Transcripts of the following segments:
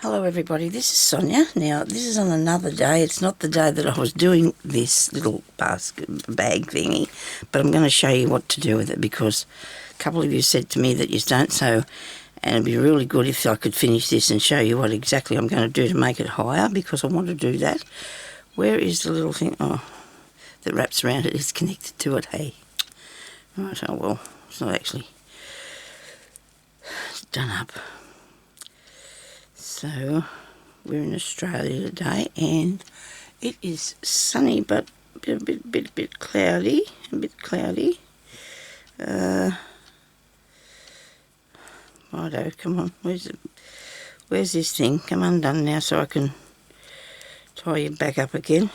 Hello everybody, this is Sonya. Now this is on another day. It's not the day that I was doing this little bag thingy, but I'm going to show you what to do with it because a couple of you said to me that you don't, so and it'd be really good if I could finish this and show you what exactly I'm going to do to make it higher, because I want to do that. Where is the little thing that wraps around it? It's connected to it, hey. Right, oh well, it's not actually done up. So we're in Australia today and it is sunny but a bit cloudy, Righto, come on, where's this thing? Come undone now so I can tie you back up again.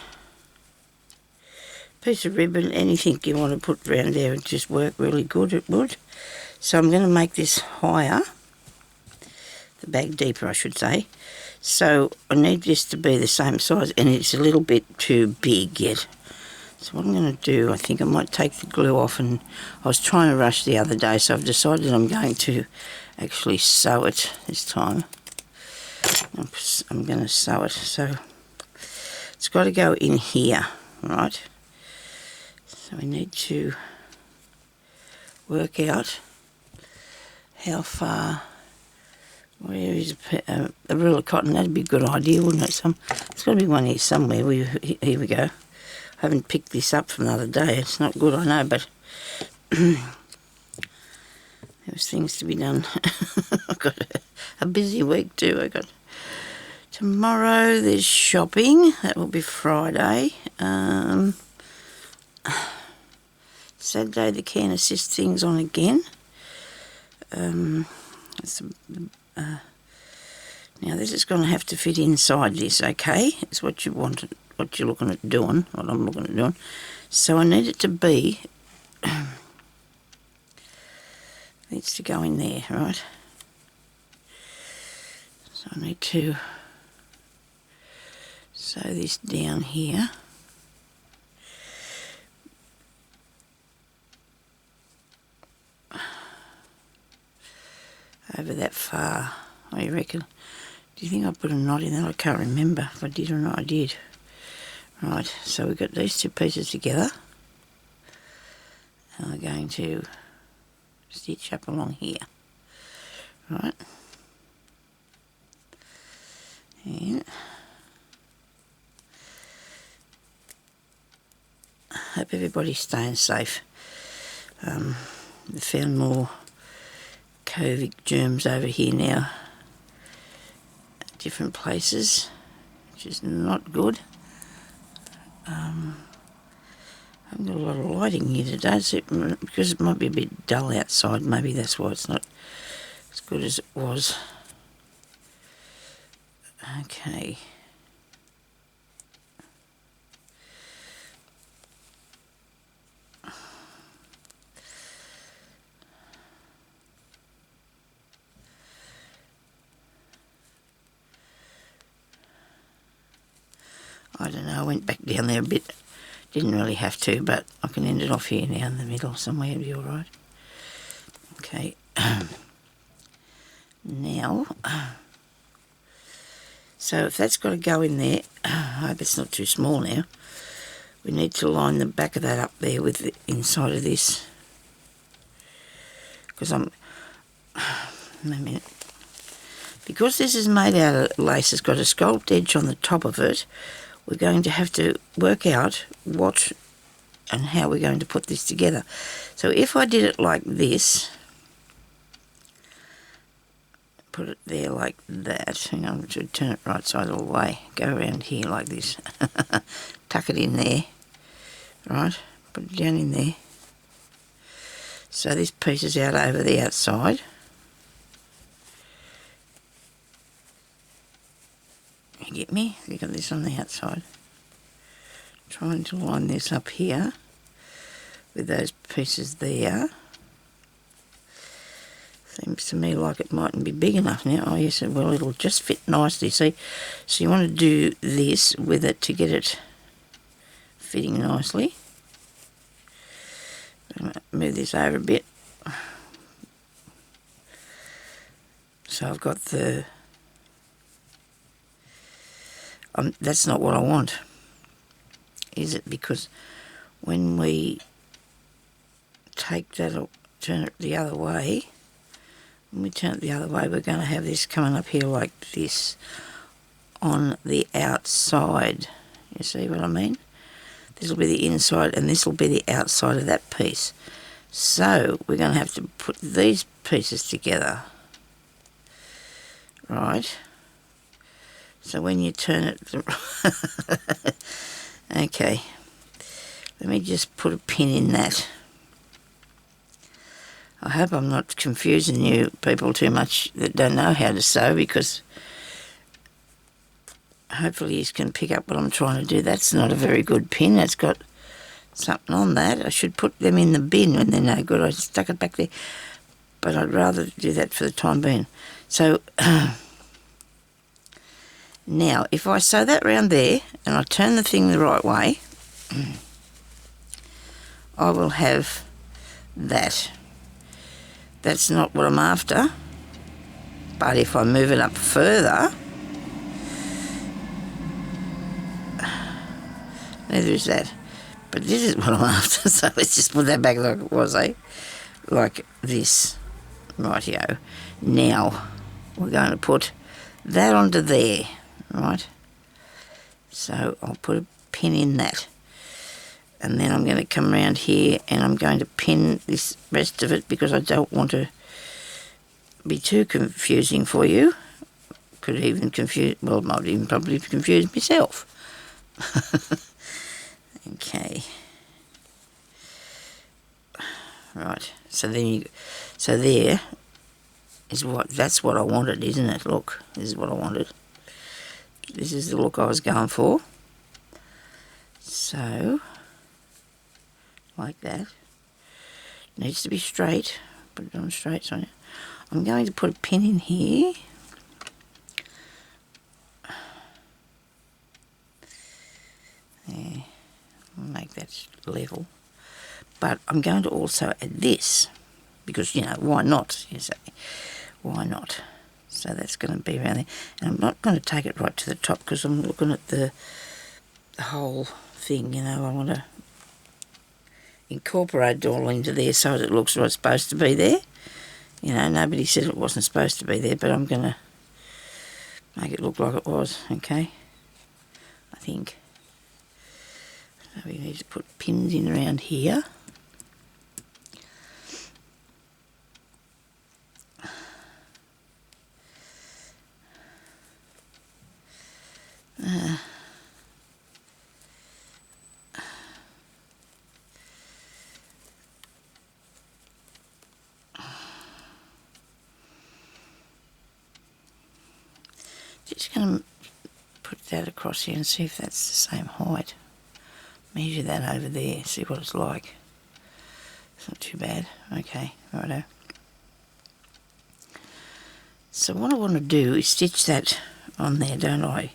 Piece of ribbon, anything you want to put around there would just work really good, it would. So I'm going to make this higher, the bag deeper I should say. So I need this to be the same size, and it's a little bit too big yet. So what I'm going to do, I think I might take the glue off, and I was trying to rush the other day, so I've decided I'm going to actually sew it this time. I'm going to sew it, so it's got to go in here, right? So we need to work out how far. Where is a reel of cotton? That'd be a good idea, wouldn't it? There's got to be one here somewhere. Here we go. I haven't picked this up from the other day. It's not good, I know, but there was things to be done. I've got a busy week too. I got tomorrow. There's shopping. That will be Friday. Saturday the can assist things on again. Now this is going to have to fit inside this, okay? It's what you want, what you're looking at doing, what I'm looking at doing. So I need it to be, needs to go in there, right? So I need to sew this down here. Over that far, I reckon. Do you think I put a knot in that? I can't remember if I did or not. I did. Right, so we've got these two pieces together. And we're going to stitch up along here. Right. And I hope everybody's staying safe. We found more COVID germs over here now, different places, which is not good. I haven't got a lot of lighting here today, so because it might be a bit dull outside, maybe that's why it's not as good as it was. Okay. I don't know, I went back down there a bit. Didn't really have to, but I can end it off here now in the middle somewhere, it'll be alright. Okay. Now, so if that's got to go in there, I hope it's not too small now. We need to line the back of that up there with the inside of this. Because because this is made out of lace, it's got a scalloped edge on the top of it. We're going to have to work out what and how we're going to put this together. So if I did it like this, put it there like that, hang on, to turn it right side all the way, go around here like this, tuck it in there, right, put it down in there. So this piece is out over the outside. You get me? You got this on the outside. Trying to line this up here with those pieces there. Seems to me like it mightn't be big enough now. Oh yes, well it'll just fit nicely, see? So you want to do this with it to get it fitting nicely. I'm going to move this over a bit. So I've got the That's not what I want, is it? Because when we take that or turn it the other way, when we turn it the other way, we're going to have this coming up here like this on the outside. You see what I mean? This will be the inside and this will be the outside of that piece. So we're going to have to put these pieces together. Right? So when you turn it... Okay. Let me just put a pin in that. I hope I'm not confusing you people too much that don't know how to sew, because hopefully you can pick up what I'm trying to do. That's not a very good pin. That's got something on that. I should put them in the bin when they're no good. I stuck it back there. But I'd rather do that for the time being. So now if I sew that round there and I turn the thing the right way, I will have that. That's not what I'm after. But if I move it up further, neither is that. But this is what I'm after, so let's just put that back like it was, eh? Like this. Rightio. Now, we're going to put that onto there, right? So I'll put a pin in that. And then I'm going to come around here and I'm going to pin this rest of it, because I don't want to be too confusing for you. Could even confuse, well, it might even probably confuse myself. Okay. Right. So then so there is that's what I wanted, isn't it? Look, this is what I wanted. This is the look I was going for. So, like that. Needs to be straight. Put it on straight, Sonya. I'm going to put a pin in here. There. Make that level. But I'm going to also add this, because, you know, why not, you say? Why not? So that's going to be around there. And I'm not going to take it right to the top, because I'm looking at the whole thing, you know. I want to incorporate it all into there so that it looks like it's supposed to be there. You know, nobody said it wasn't supposed to be there, but I'm going to make it look like it was, okay? I think. So we need to put pins in around here. Just going to put that across here and see if that's the same height. Measure that over there, see what it's like. It's not too bad. Okay, righto. So what I want to do is stitch that on there, don't I?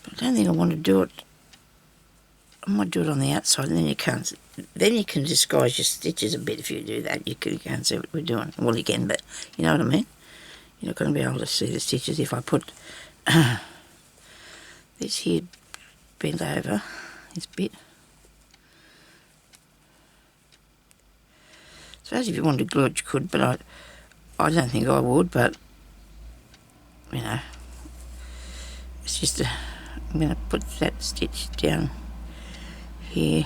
But I don't think I want to do it. I might do it on the outside, and then you can't. Then you can disguise your stitches a bit if you do that. You can't see what we're doing. Well, you can, but you know what I mean. You're not going to be able to see the stitches if I put this here bent over, this bit. I suppose if you wanted to glue it, you could, but I don't think I would, but, you know, it's just I'm going to put that stitch down here,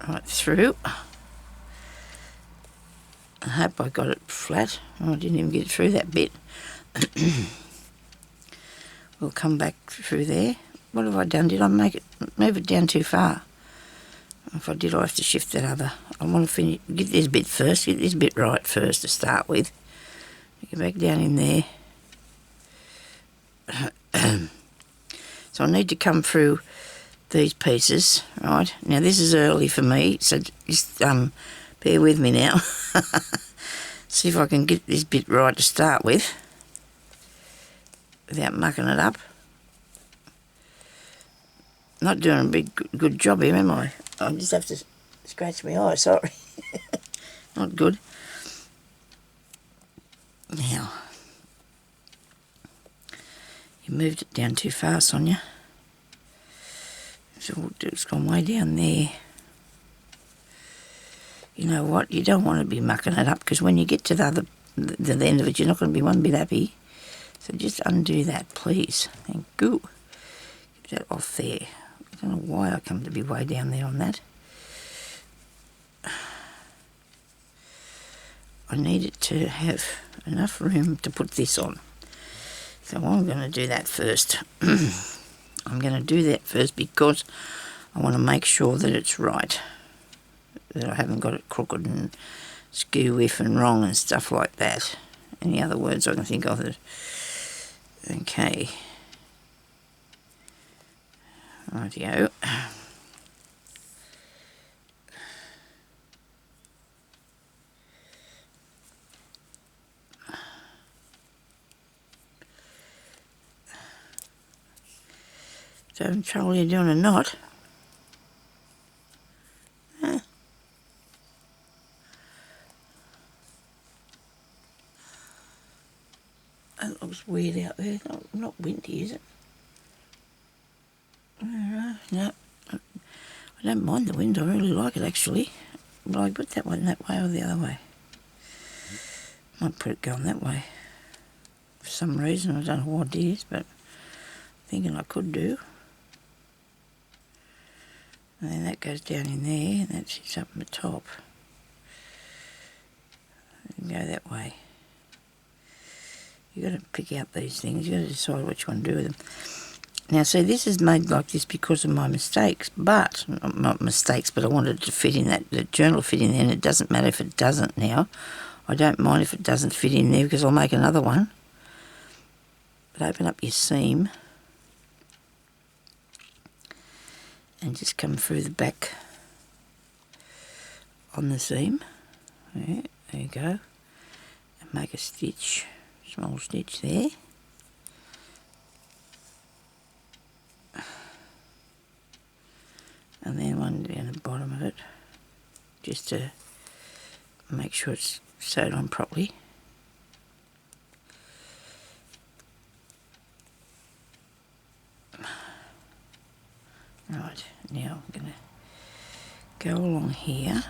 right through. I hope I got it flat. Oh, I didn't even get through that bit. We'll come back through there. What have I done? Did I move it down too far? If I did, I have to shift that other. I want to finish, get this bit first, get this bit right first to start with. Get back down in there. So I need to come through these pieces, right? Now this is early for me, so just bear with me now. See if I can get this bit right to start with without mucking it up. Not doing a big good job here, am I? I just have to scratch my eye, sorry. Not good. Now, You moved it down too far, Sonya. It's gone way down there. You know what? You don't want to be mucking it up, because when you get to the end of it, you're not going to be one bit happy. So just undo that, please. Thank you. Get that off there. I don't know why I come to be way down there on that. I need it to have enough room to put this on. So I'm going to do that first. I'm going to do that first because I want to make sure that it's right. That I haven't got it crooked and skew-whiff and wrong and stuff like that. Any other words I can think of it. Okay. Rightio. So having trouble you're doing a knot. That looks weird out there. Not windy, is it? No, I don't mind the wind. I really like it actually. But I put that one that way or the other way. Might put it going that way. For some reason, I don't know what it is, but I'm thinking I could do. And then that goes down in there, and that sits up on the top. And go that way. You've got to pick out these things. You've got to decide what you want to do with them. Now, see, this is made like this because of my mistakes, but, not mistakes, but I wanted it to fit in the journal fit in there, and it doesn't matter if it doesn't now. I don't mind if it doesn't fit in there because I'll make another one. But open up your seam and just come through the back on the seam. Yeah, there you go. And make a stitch, small stitch there. And then one down the bottom of it, just to make sure it's sewed on properly. Right, now I'm going to go along here.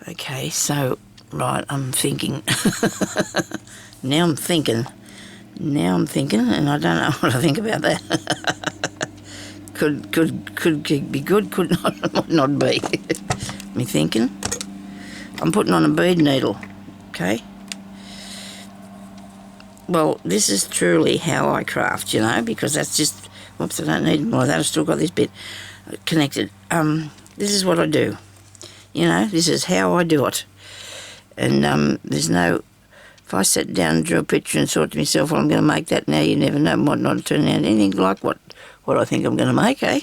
Okay, so, right, I'm thinking. Now I'm thinking, and I don't know what I think about that. could be good, could not, might not be. Me thinking. I'm putting on a bead needle, okay? Well, this is truly how I craft, you know, because that's just, whoops, I don't need more of that. I've still got this bit connected. This is what I do, you know, this is how I do it. And there's no, if I sat down and drew a picture and thought to myself, well, I'm going to make that now, you never know, might not turn out anything like what I think I'm going to make, eh?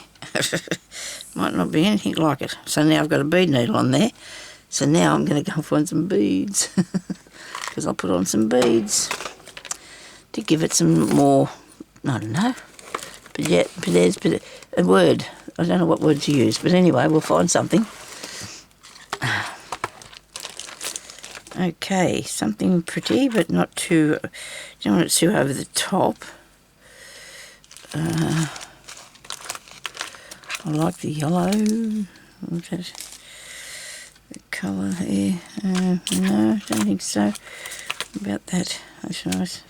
Might not be anything like it. So now I've got a bead needle on there. So now I'm going to go and find some beads, because I'll put on some beads to give it some more, I don't know, but there's a word. I don't know what word to use, but anyway, we'll find something. Okay, something pretty, but not too, don't want it too over the top. I like the yellow. What's that? The colour here. No, I don't think so. About that. That's nice.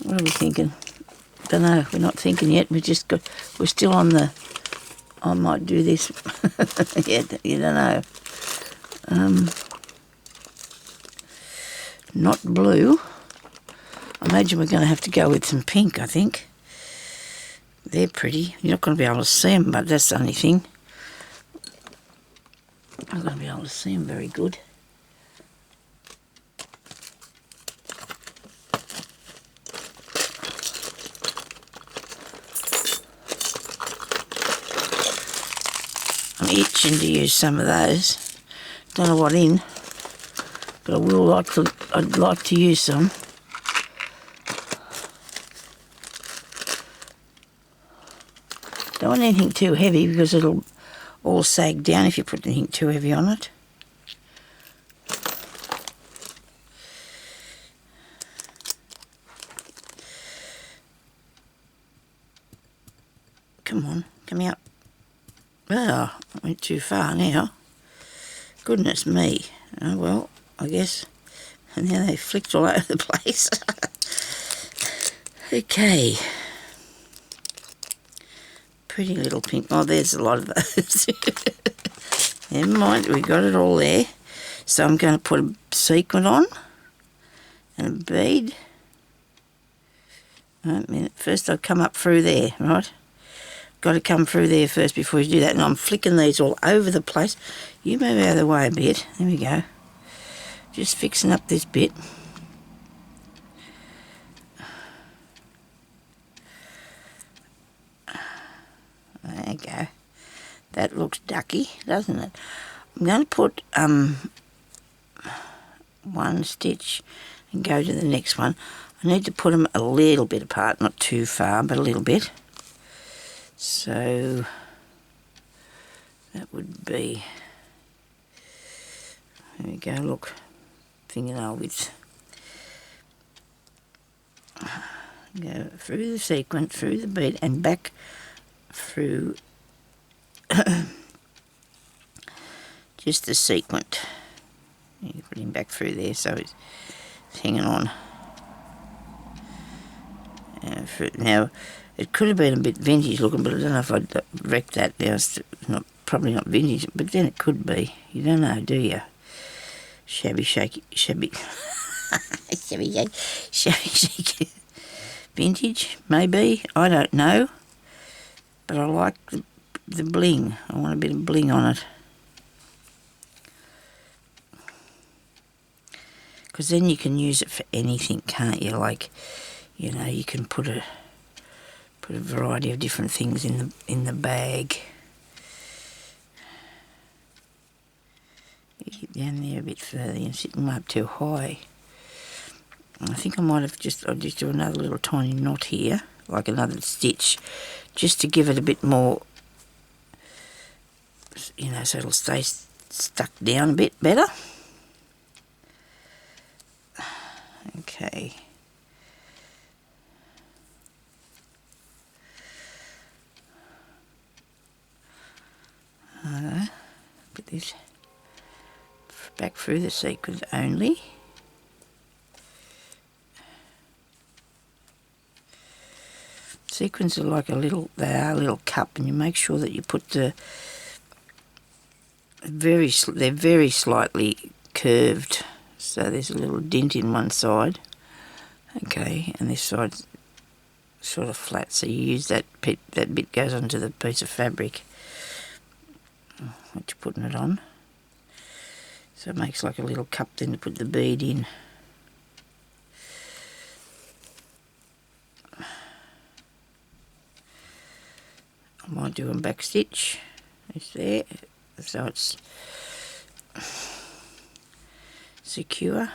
What are we thinking? Don't know. We're not thinking yet. We're still on the. I might do this. Yeah, you don't know. Not blue. I imagine we're going to have to go with some pink, I think. They're pretty. You're not going to be able to see them, but that's the only thing. I'm going to be able to see them very good. I'm itching to use some of those. Don't know what in, but I'd like to use some. Don't want anything too heavy because all sag down if you put anything too heavy on it. Come on, come out. Oh, I went too far now. Goodness me. Oh well, I guess. And now they flicked all over the place. Okay. Pretty little pink. Oh, there's a lot of those. Never mind, we got it all there. So I'm going to put a sequin on and a bead. Wait a minute. First I'll come up through there, right? Got to come through there first before you do that. And I'm flicking these all over the place. You move out of the way a bit. There we go. Just fixing up this bit. There you go. That looks ducky, doesn't it? I'm going to put one stitch and go to the next one. I need to put them a little bit apart, not too far, but a little bit. So that would be, there we go, look, fingernail width. Go through the sequin, through the bead, and back through just the sequin. You put him back through there so it's hanging on. Now, it could have been a bit vintage looking, but I don't know if I'd wrecked that now. It's not, probably not vintage, but then it could be. You don't know, do you? Shabby, shaky, shabby. Shabby, shaky, shabby, shaky. Vintage, maybe. I don't know. But I like the bling. I want a bit of bling on it. Because then you can use it for anything, can't you? Like, you know, you can put a variety of different things in the bag. You get down there a bit further and sitting up too high. I think I might have I'll just do another little tiny knot here, like another stitch, just to give it a bit more, you know, so it'll stay stuck down a bit better. Okay. Put this back through the sequins only. Sequins are like they are a little cup, and you make sure that you put they're very slightly curved, so there's a little dint in one side. Okay, and this side's sort of flat, so you use that bit goes onto the piece of fabric what you're putting it on, so it makes like a little cup then to put the bead in. I might do a back stitch. It's there, so it's secure.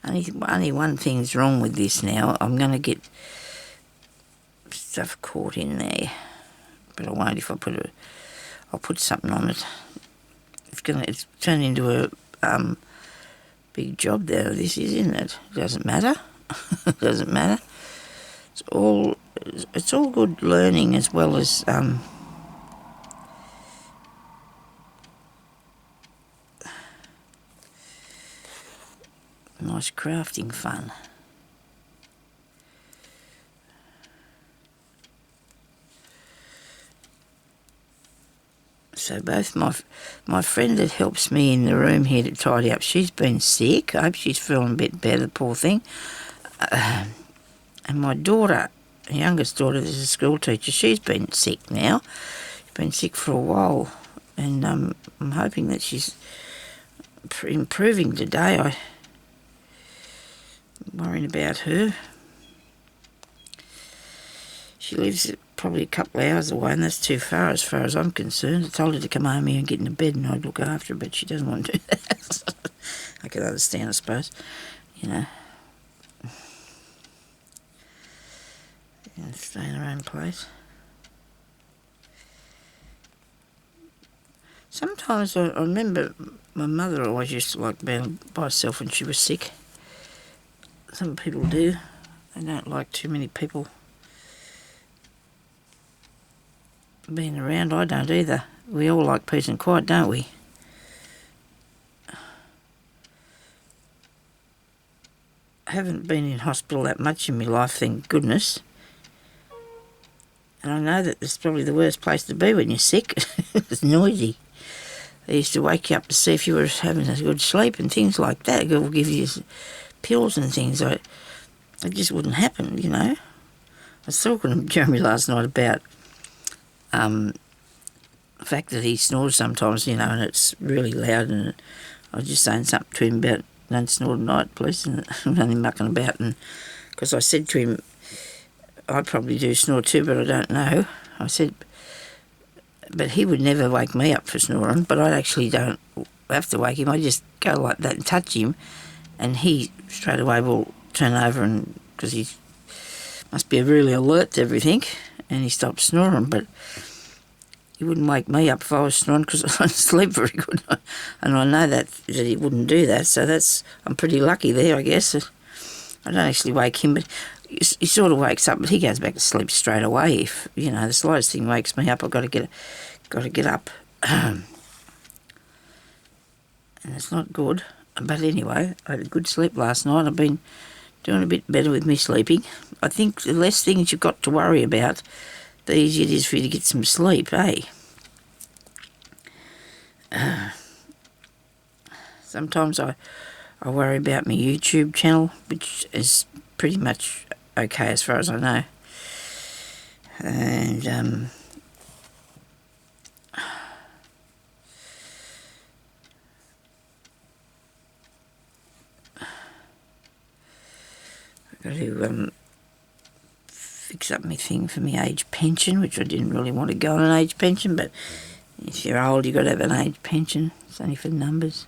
Only one thing's wrong with this now. I'm going to get stuff caught in there, but I won't if I'll put something on it. It's turned into a big job there. This is, isn't it? It doesn't matter. It doesn't matter. It's all good learning as well as nice crafting fun. So both my friend that helps me in the room here to tidy up, she's been sick. I hope she's feeling a bit better, poor thing. And my daughter, youngest daughter, is a school teacher. She's been sick now. She's been sick for a while, and I'm hoping that she's improving today. I'm worrying about her. She lives probably a couple of hours away, and that's too far as I'm concerned. I told her to come home here and get into bed and I'd look after her, but she doesn't want to do that. I can understand, I suppose, you know. Stay in her own place. Sometimes I remember my mother always used to like being by herself when she was sick. Some people do. They don't like too many people being around. I don't either. We all like peace and quiet, don't we? I haven't been in hospital that much in my life, thank goodness. And I know that it's probably the worst place to be when you're sick. It's noisy. They used to wake you up to see if you were having a good sleep and things like that. They'll give you pills and things. It just wouldn't happen, you know. I was talking to Jeremy last night about the fact that he snores sometimes, you know, and it's really loud, and I was just saying something to him about don't snore at night, please, and I'm only mucking about, and because I said to him, I probably do snore too, but I don't know. I said, but he would never wake me up for snoring, but I actually don't have to wake him. I just go like that and touch him, and he straight away will turn over, and because he must be really alert to everything, and he stops snoring, but he wouldn't wake me up if I was snoring because I don't sleep very good. And I know that he wouldn't do that, so I'm pretty lucky there, I guess. I don't actually wake him, but he sort of wakes up, but he goes back to sleep straight away. If, you know, the slightest thing wakes me up, I've got to get up. And it's not good. But anyway, I had a good sleep last night. I've been doing a bit better with me sleeping. I think the less things you've got to worry about, the easier it is for you to get some sleep, eh? Sometimes I worry about my YouTube channel, which is pretty much okay as far as I know. And I've got to fix up my thing for my age pension, which I didn't really want to go on an age pension, but if you're old, you've got to have an age pension. It's only for numbers.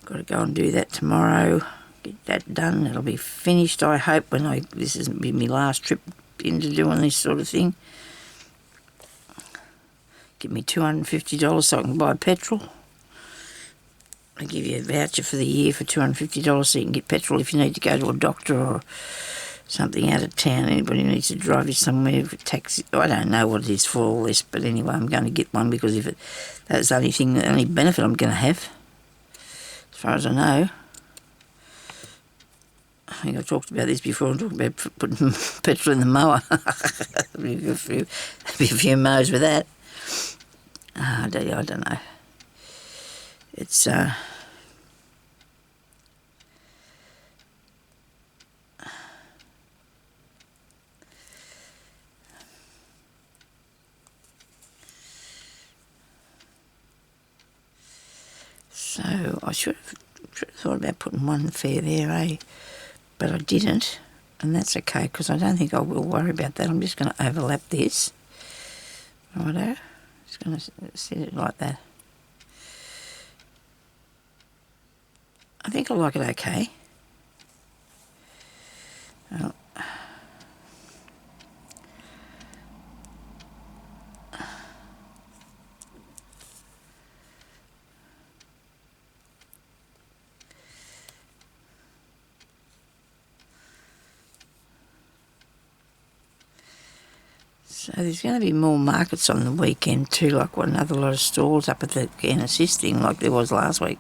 Got to go and do that tomorrow. Get that done. It'll be finished, I hope, this isn't be my last trip into doing this sort of thing. Give me $250 so I can buy petrol. They give you a voucher for the year for $250 so you can get petrol if you need to go to a doctor or something out of town. Anybody needs to drive you somewhere for taxi. I don't know what it is for all this, but anyway, I'm going to get one because that's the only benefit I'm going to have, as far as I know. I think I talked about this before. I'm talking about putting petrol in the mower. There'll be a few mows with that. I don't know. It's so I should have thought about putting one fair there, eh? But I didn't, and that's okay because I don't think I will worry about that. I'm just going to overlap this. Righto. Just going to set it like that. I think I like it okay. Well, so there's going to be more markets on the weekend too, like another lot of stalls up at the Calicolacepaper thing like there was last week.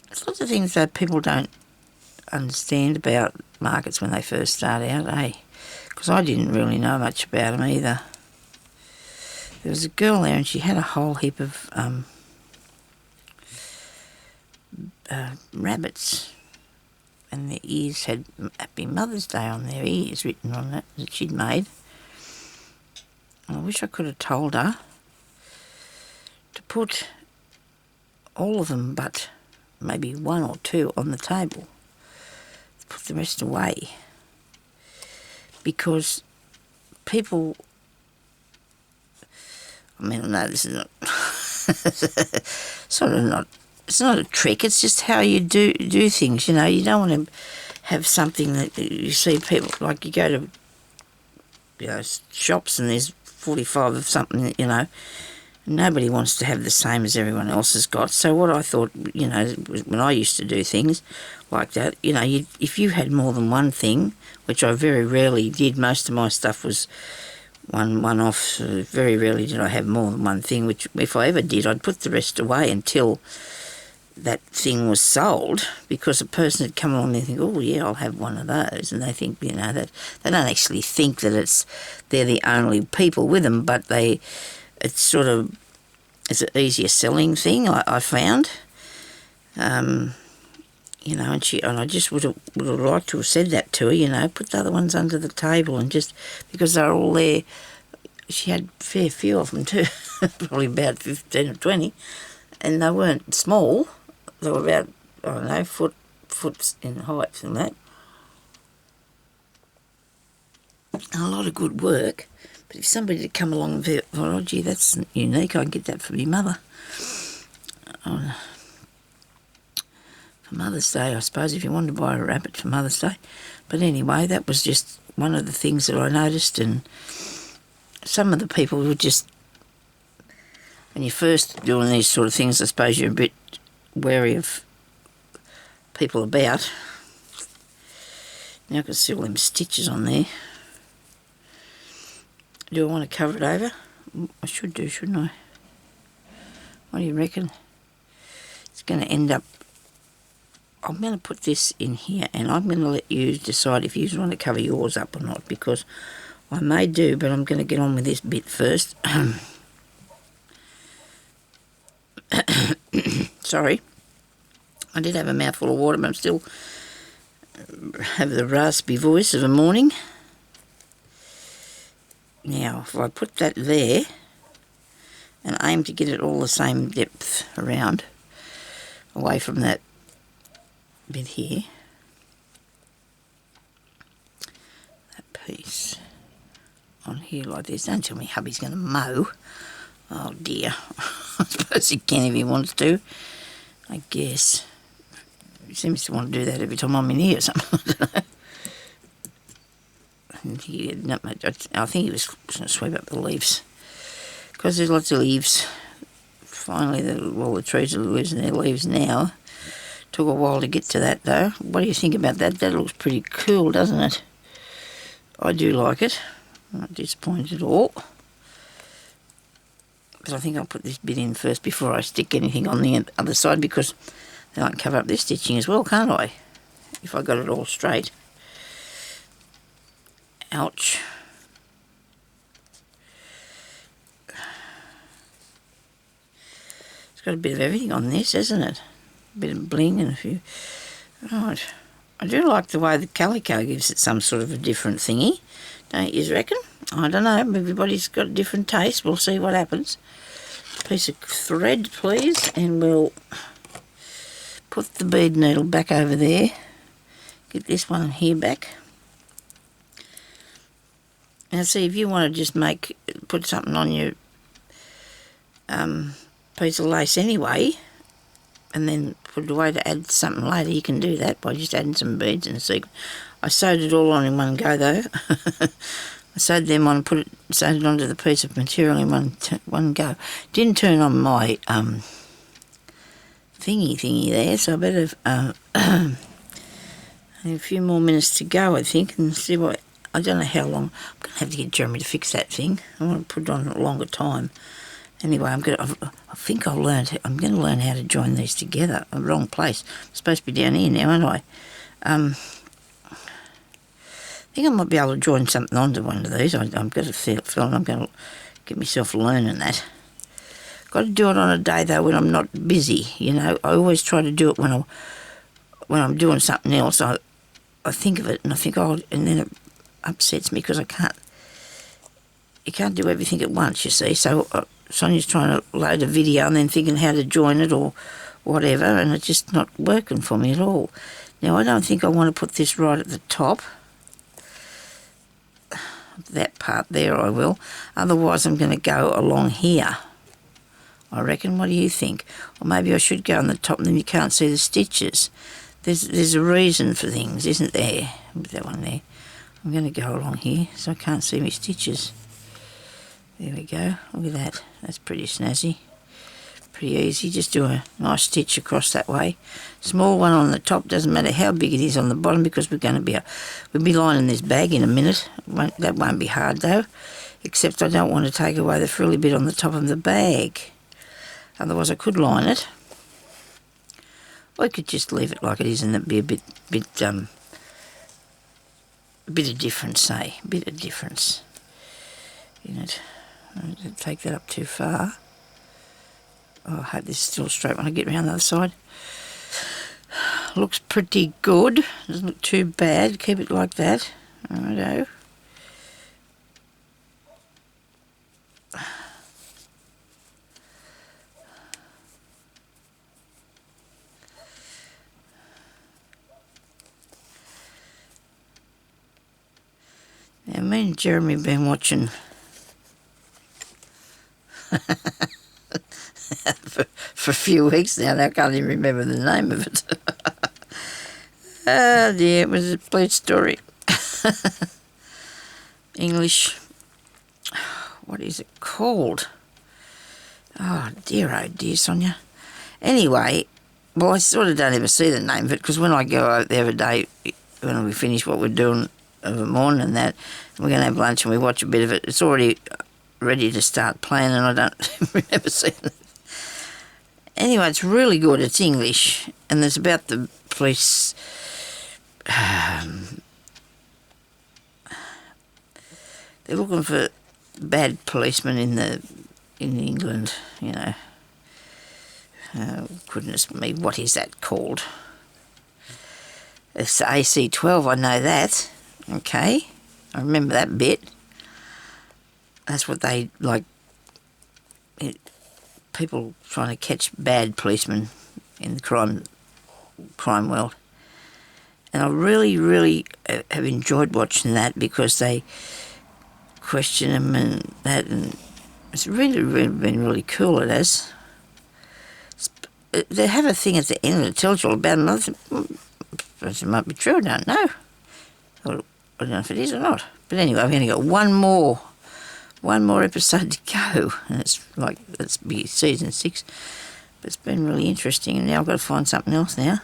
There's lots of things that people don't understand about markets when they first start out, eh? Because I didn't really know much about them either. There was a girl there and she had a whole heap of rabbits, and their ears had Happy Mother's Day on their ears written on it that she'd made. And I wish I could have told her to put all of them but maybe one or two on the table, put the rest away, because people, I mean, I know this is not sort of not, it's not a trick, it's just how you do things, you know. You don't want to have something that you see people, like you go to, you know, shops and there's 45 of something, you know, Nobody wants to have the same as everyone else has got. So what I thought, you know, when I used to do things like that, you know, if you had more than one thing, which I very rarely did, most of my stuff was one-off, so very rarely did I have more than one thing, which if I ever did, I'd put the rest away until that thing was sold, because a person had come along and they think, oh yeah, I'll have one of those, and they think, you know, that they don't actually think that they're the only people with them, but it's sort of, it's an easier selling thing, I found. You know, and I just would have liked to have said that to her, you know, put the other ones under the table, and just, because they're all there, she had a fair few of them too, probably about 15 or 20, and they weren't small, they were about, I don't know, foot in height and that. And a lot of good work. But if somebody had come along and thought, oh gee, that's unique, I can get that for my mother. For Mother's Day, I suppose, if you wanted to buy a rabbit for Mother's Day. But anyway, that was just one of the things that I noticed, and some of the people were just, when you're first doing these sort of things, I suppose you're a bit wary of people about. Now I can see all them stitches on there. Do I want to cover it over? I should do, shouldn't I? What do you reckon? It's going to end up... I'm going to put this in here, and I'm going to let you decide if you want to cover yours up or not, because I may do, but I'm going to get on with this bit first. Sorry. I did have a mouthful of water, but I'm still have the raspy voice of a morning. Now, if I put that there and aim to get it all the same depth around, away from that bit here, that piece on here like this. Don't tell me hubby's going to mow. Oh dear. I suppose he can if he wants to, I guess. He seems to want to do that every time I'm in here or something. I don't know. I think he was going to sweep up the leaves, because there's lots of leaves. Finally, all the trees are losing their leaves now. Took a while to get to that though. What do you think about that? That looks pretty cool, doesn't it? I do like it. I'm not disappointed at all. But I think I'll put this bit in first before I stick anything on the other side, because then I can cover up this stitching as well, can't I? If I got it all straight. Ouch. It's got a bit of everything on this, hasn't it? A bit of bling and a few... Right. I do like the way the calico gives it some sort of a different thingy. Don't you reckon? I don't know. Everybody's got a different taste. We'll see what happens. Piece of thread, please, and we'll put the bead needle back over there. Get this one here back. Now see, if you want to just put something on your piece of lace anyway, and then put it away to add something later, you can do that by just adding some beads and a sequin. I sewed it all on in one go though. I sewed them on and sewed it onto the piece of material in one go. Didn't turn on my thingy there, so I better have a few more minutes to go, I think, and see what... I don't know how long. I'm going to have to get Jeremy to fix that thing. I want to put it on a longer time. Anyway, I think I'm going to learn how to join these together. The wrong place. I'm supposed to be down here now, aren't I? I think I might be able to join something onto one of these. I've got a feeling I'm going to get myself learning that. Got to do it on a day though when I'm not busy. You know, I always try to do it when I'm doing something else. I think of it and I think, oh, and then it upsets me because you can't do everything at once, you see. So Sonia's trying to load a video and then thinking how to join it or whatever, and it's just not working for me at all. Now, I don't think I want to put this right at the top. That part there I will. Otherwise, I'm going to go along here, I reckon. What do you think? Or maybe I should go on the top and then you can't see the stitches. There's a reason for things, isn't there? With that one there. I'm going to go along here so I can't see my stitches. There we go, look at that, that's pretty snazzy. Pretty easy, just do a nice stitch across that way. Small one on the top, doesn't matter how big it is on the bottom, because we'll be lining this bag in a minute. That won't be hard though, except I don't want to take away the frilly bit on the top of the bag. Otherwise I could line it. Or I could just leave it like it is and it'd be a bit of difference, say, a bit of difference in it. I don't take that up too far. Oh, I hope this is still straight when I get around the other side. Looks pretty good. Doesn't look too bad. Keep it like that. Righto. Now, me and Jeremy have been watching for a few weeks now, and I can't even remember the name of it. Oh dear, it was a bleach story. English, what is it called? Oh dear, Sonya. Anyway, well, I sort of don't ever see the name of it, because when I go out the other day, when we finish what we're doing of the morning and that, we're going to have lunch and we watch a bit of it, it's already ready to start playing and I don't remember seeing it. Anyway, it's really good. It's English, and there's about the police. They're looking for bad policemen in England. You know. Oh, goodness me, what is that called? It's the AC-12. I know that. Okay, I remember that bit. That's what they like. People trying to catch bad policemen in the crime world. And I really, really have enjoyed watching that, because they question them and that, and it's really, really been really cool, it has. They have a thing at the end that tells you all about them. It might be true, I don't know. I don't know if it is or not. But anyway, I've only got one more episode to go, and it's be season 6. But it's been really interesting, and now I've got to find something else now.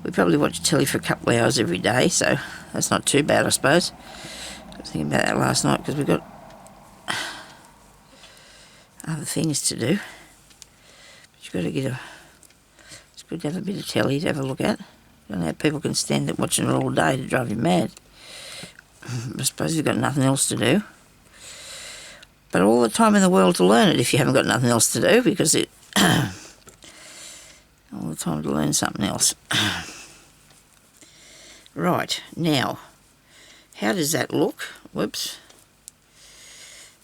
We probably watch telly for a couple of hours every day, so that's not too bad, I suppose. I was thinking about that last night, because we've got other things to do. But you've got to it's good to have a bit of telly to have a look at. I don't know how people can stand it watching it all day to drive you mad. I suppose you've got nothing else to do. But all the time in the world to learn it if you haven't got nothing else to do, because all the time to learn something else. Right, now, how does that look? Whoops.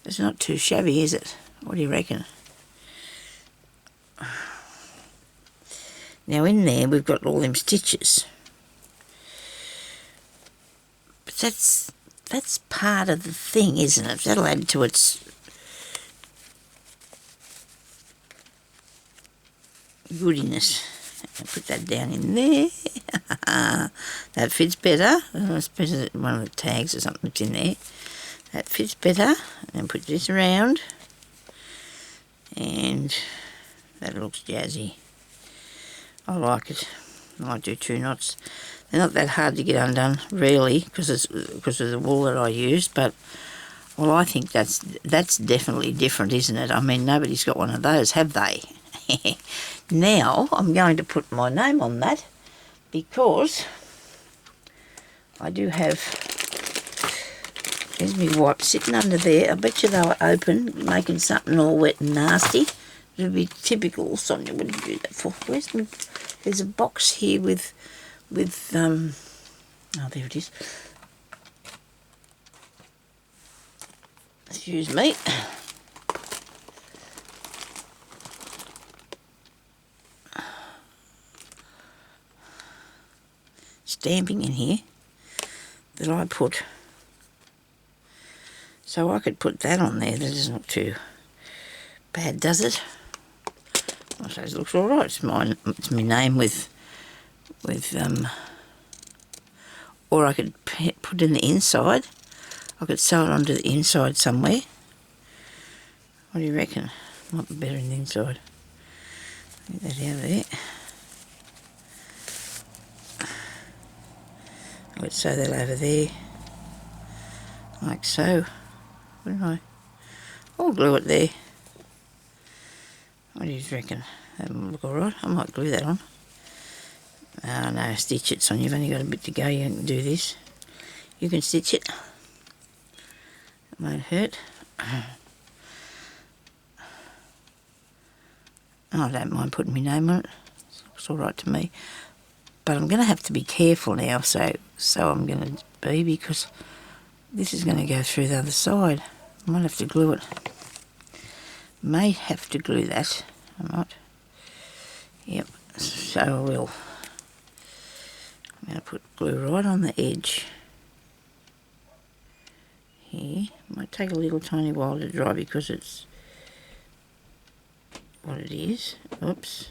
It's not too shabby, is it? What do you reckon? Now in there we've got all them stitches. But that's part of the thing, isn't it? That'll add to its goodiness. I'll put that down in there. That fits better. I suppose one of the tags or something that's in there. That fits better. And put this around. And that looks jazzy. I like it. I might do 2 knots. They're not that hard to get undone, really, because of the wool that I used, but well, I think that's definitely different, isn't it? I mean, nobody's got one of those, have they? Now I'm going to put my name on that, because I do have, there's my wipes sitting under there. I bet you they were open, making something all wet and nasty. It would be typical. Sonya, what did you do that for? There's a box here with oh, there it is. Excuse me. Stamping in here that I put. So I could put that on there. That doesn't look too bad, does it? I suppose it looks all right. It's my name with or I could put it in the inside. I could sew it onto the inside somewhere. What do you reckon? Might be better in the inside. Get that out of there. I would sew that over there, like so. Wouldn't I? I'll glue it there. What do you reckon? That will look alright. I might glue that on. Oh no, stitch it, Son. You've only got a bit to go. You can do this. You can stitch it. It won't hurt. Oh, I don't mind putting my name on it. It's alright to me. But I'm going to have to be careful now, so I'm going to be, because this is going to go through the other side. I might have to glue it. May have to glue that. I might. Yep, so I will. I'm going to put glue right on the edge. Here. Might take a little tiny while to dry because it's what it is. Oops.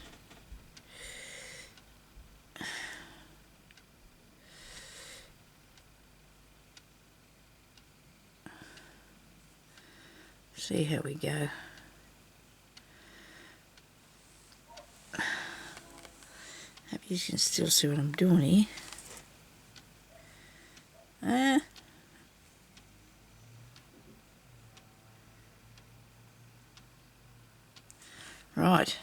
See how we go. Hope you can still see what I'm doing here. Right.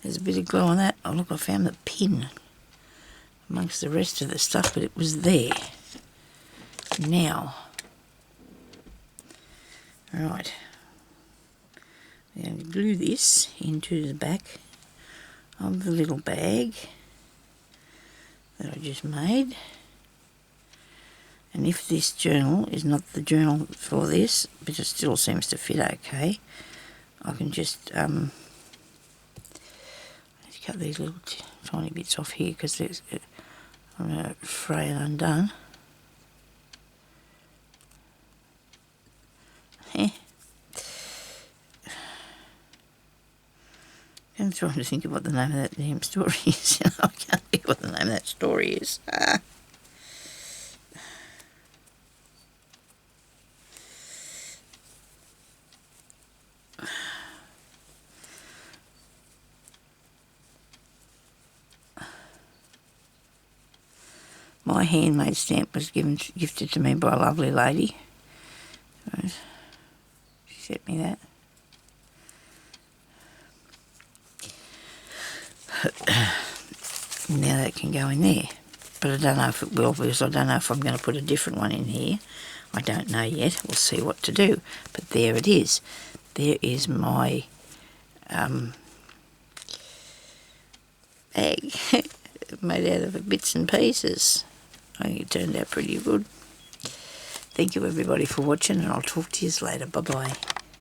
There's a bit of glue on that. Oh look, I found the pin amongst the rest of the stuff, but it was there. Now. Right, we're going to glue this into the back of the little bag that I just made. And if this journal is not the journal for this, but it still seems to fit okay, I can just let's cut these little tiny bits off here because I'm going to fray it undone. I'm trying to think of what the name of that damn story is. I can't think what the name of that story is. My handmade stamp was gifted to me by a lovely lady. She sent me that. Now that can go in there, but I don't know if it will, because I don't know if I'm going to put a different one in here. I don't know yet. We'll see what to do. But there it is. There is my bag made out of bits and pieces. I think it turned out pretty good. Thank you everybody for watching, and I'll talk to you later. Bye bye.